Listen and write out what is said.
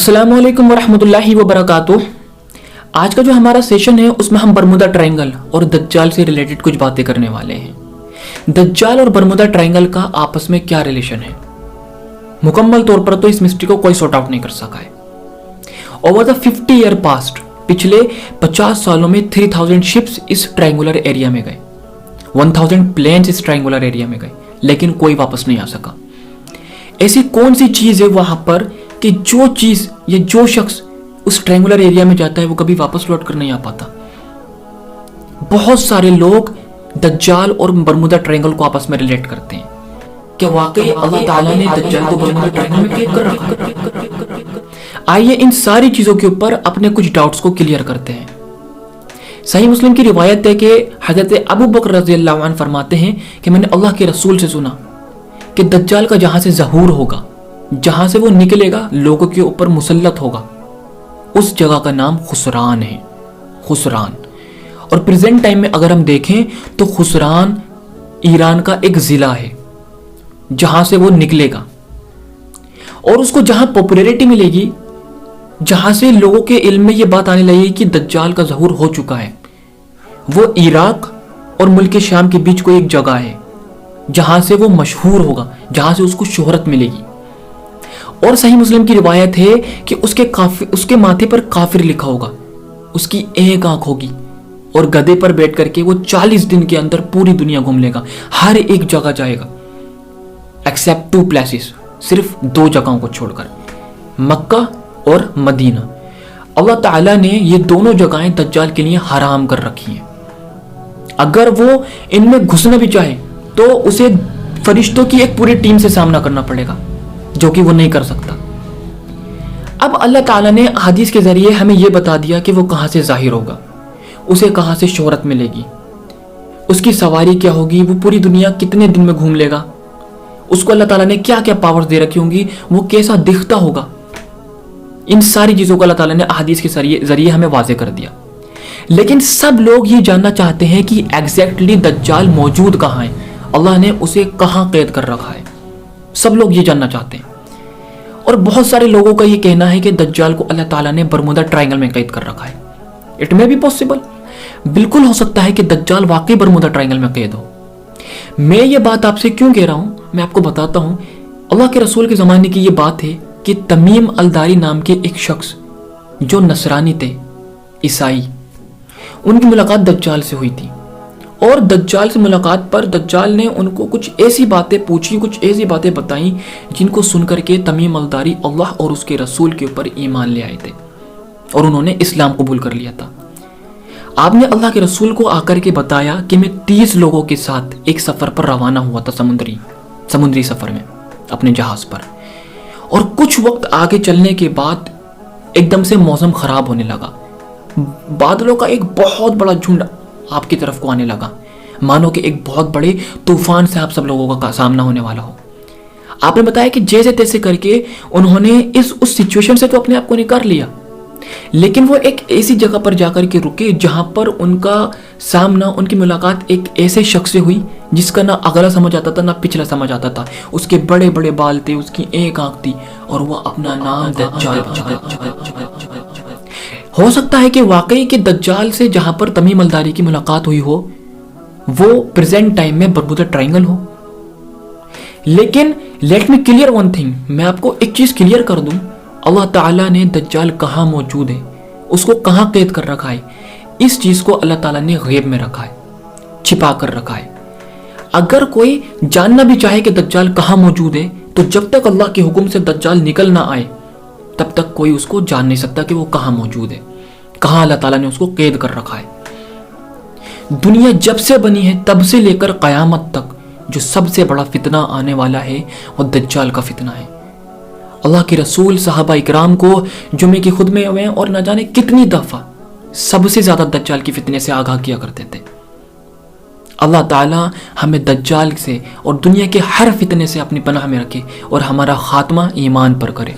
अस्सलाम वालेकुम वरहमतुल्लाहि वबरकातुह। आज का जो हमारा सेशन है उसमें हम बरमुदा ट्रायंगल और दज्जाल से रिलेटेड कुछ बातें करने वाले हैं। दज्जाल और बरमुदा ट्रायंगल का आपस में क्या रिलेशन है, मुकम्मल तौर पर तो इस मिस्ट्री को कोई सॉर्ट आउट नहीं कर सका है। ओवर द 50 ईयर पास्ट, पिछले 50 सालों में 3000 शिप्स इस ट्रायंगुलर एरिया में गए, 1000 प्लेन्स इस ट्रायंगुलर एरिया में गए, लेकिन कोई वापस नहीं आ सका। ऐसी कौन सी चीज है वहां पर कि जो चीज या जो शख्स उस ट्रायंगुलर एरिया में जाता है वो कभी वापस लौट कर नहीं आ पाता। बहुत सारे लोग दज्जाल और बरमुदा ट्रायंगल को आपस में रिलेट करते हैं। क्या वाकई अल्लाह ताला ने दज्जाल को बरमुदा ट्रायंगल में कैद कर रखा है? आइए इन सारी चीजों के ऊपर अपने कुछ डाउट्स को क्लियर करते हैं। सही मुस्लिम की रिवायत है कि हजरत अबू बकर रज़ियल्लाहु अन्हु फरमाते हैं कि मैंने अल्लाह के रसूल से सुना कि दज्जाल का जहां से ज़हूर होगा, जहां से वो निकलेगा, लोगों के ऊपर मुसल्लत होगा, उस जगह का नाम खुसरान है। खुसरान। और प्रेजेंट टाइम में अगर हम देखें तो खुसरान ईरान का एक जिला है जहां से वो निकलेगा, और उसको जहां पॉपुलैरिटी मिलेगी, जहां से लोगों के इल्म में ये बात आने लगेगी कि दज्जाल का ज़हूर हो चुका है, वो इराक और मुल्क शाम के बीच कोई एक जगह है जहां से वो मशहूर होगा, जहां से उसको शोहरत मिलेगी। और सही मुस्लिम की रिवायत है कि उसके माथे पर काफिर लिखा होगा, उसकी एक आंख होगी, और गधे पर बैठ करके वो 40 दिन के अंदर पूरी दुनिया घूम लेगा, हर एक जगह जाएगा एक्सेप्ट 2 प्लेसेस, सिर्फ 2 जगहों को छोड़कर, मक्का और मदीना। अल्लाह ताला ने ये दोनों जगहें दज्जाल के लिए हराम कर रखी हैं। अगर वो इनमें घुसना भी चाहे तो उसे फरिश्तों की एक पूरी टीम से सामना करना पड़ेगा, जो कि वो नहीं कर सकता। अब अल्लाह ताला ने हदीस के जरिए हमें यह बता दिया कि वो कहां से जाहिर होगा, उसे कहां से शोहरत मिलेगी, उसकी सवारी क्या होगी, वो पूरी दुनिया कितने दिन में घूम लेगा, उसको अल्लाह ताला ने क्या क्या पावर्स दे रखी होंगी, वो कैसा दिखता होगा। इन सारी चीजों को अल्लाह ताला ने हदीस के जरिए हमें वाज़ेह कर दिया। लेकिन सब लोग ये जानना चाहते हैं कि एग्जैक्टली दज्जाल मौजूद कहां है, अल्लाह ने उसे कहां कैद कर रखा है। सब लोग ये जानना चाहते हैं। और बहुत सारे लोगों का ये कहना है कि दज्जाल को अल्लाह ताला ने बरमुदा ट्रायंगल में कैद कर रखा है। इट मे बी पॉसिबल, बिल्कुल हो सकता है कि दज्जाल वाकई बरमुदा ट्रायंगल में कैद हो। मैं ये बात आपसे क्यों कह रहा हूं, मैं आपको बताता हूं। अल्लाह के रसूल के ज़माने की ये बात है कि तमीम अलदारी नाम के एक शख्स जो नसरानी थे, ईसाई, उनकी मुलाकात दज्जाल से हुई थी। और दज्जाल से मुलाकात पर दज्जाल ने उनको कुछ ऐसी बातें पूछी, कुछ ऐसी बातें बताई जिनको सुनकर के तमीम अलदारी अल्लाह और उसके रसूल के ऊपर ईमान ले आए थे और उन्होंने इस्लाम कबूल कर लिया था। आपने अल्लाह के रसूल को आकर के बताया कि मैं 30 लोगों के साथ एक सफर पर रवाना हुआ था, समुद्री सफर में अपने जहाज पर, और कुछ वक्त आगे चलने के बाद एकदम से मौसम खराब होने लगा। बादलों का एक बहुत बड़ा झुंड आपकी तरफ को आने लगा, मानो कि एक बहुत बड़े तूफान से आप सब लोगों का सामना होने वाला हो। आपने बताया कि जैसे तैसे करके उन्होंने उस सिचुएशन से तो अपने आप को निकाल लिया, लेकिन वो एक ऐसी जगह पर जाकर के रुके जहां पर उनका सामना, उनकी मुलाकात एक ऐसे शख्स से हुई जिसका ना अगला समझ आता था ना पिछला समझ आता था। उसके बड़े बड़े बाल थे, उसकी एक आंख थी, और वह अपना नाम दज्जाल। हो सकता है कि वाकई के दज्जाल से जहां पर तमीम अलदारी की मुलाकात हुई हो वो प्रेजेंट टाइम में बरमुदा ट्रायंगल हो। लेकिन let me clear one thing, मैं आपको एक चीज क्लियर कर दूं, अल्लाह ताला ने दज्जाल कहां मौजूद है, उसको कहां कैद कर रखा है, इस चीज को अल्लाह ताला ने गैब में रखा है, छिपा कर रखा है। अगर कोई जानना भी चाहे कि दज्जाल कहां मौजूद है, तो जब तक अल्लाह के हुक्म से दज्जाल निकल ना आए तब तक कोई उसको जान नहीं सकता कि वो कहां मौजूद है, कहां अल्लाह ताला ने उसको कैद कर रखा है। दुनिया जब से बनी है तब से लेकर कयामत तक जो सबसे बड़ा फितना आने वाला है वो दज्जाल का फितना है। अल्लाह के रसूल सहाबा इकराम को जुमे की खुतबे में और न जाने कितनी दफा सबसे ज्यादा दज्जाल की फितने से आगाह किया करते थे। अल्लाह ताला हमें दज्जाल से और दुनिया के हर फितने से अपनी पनाह में रखे और हमारा खात्मा ईमान पर करे।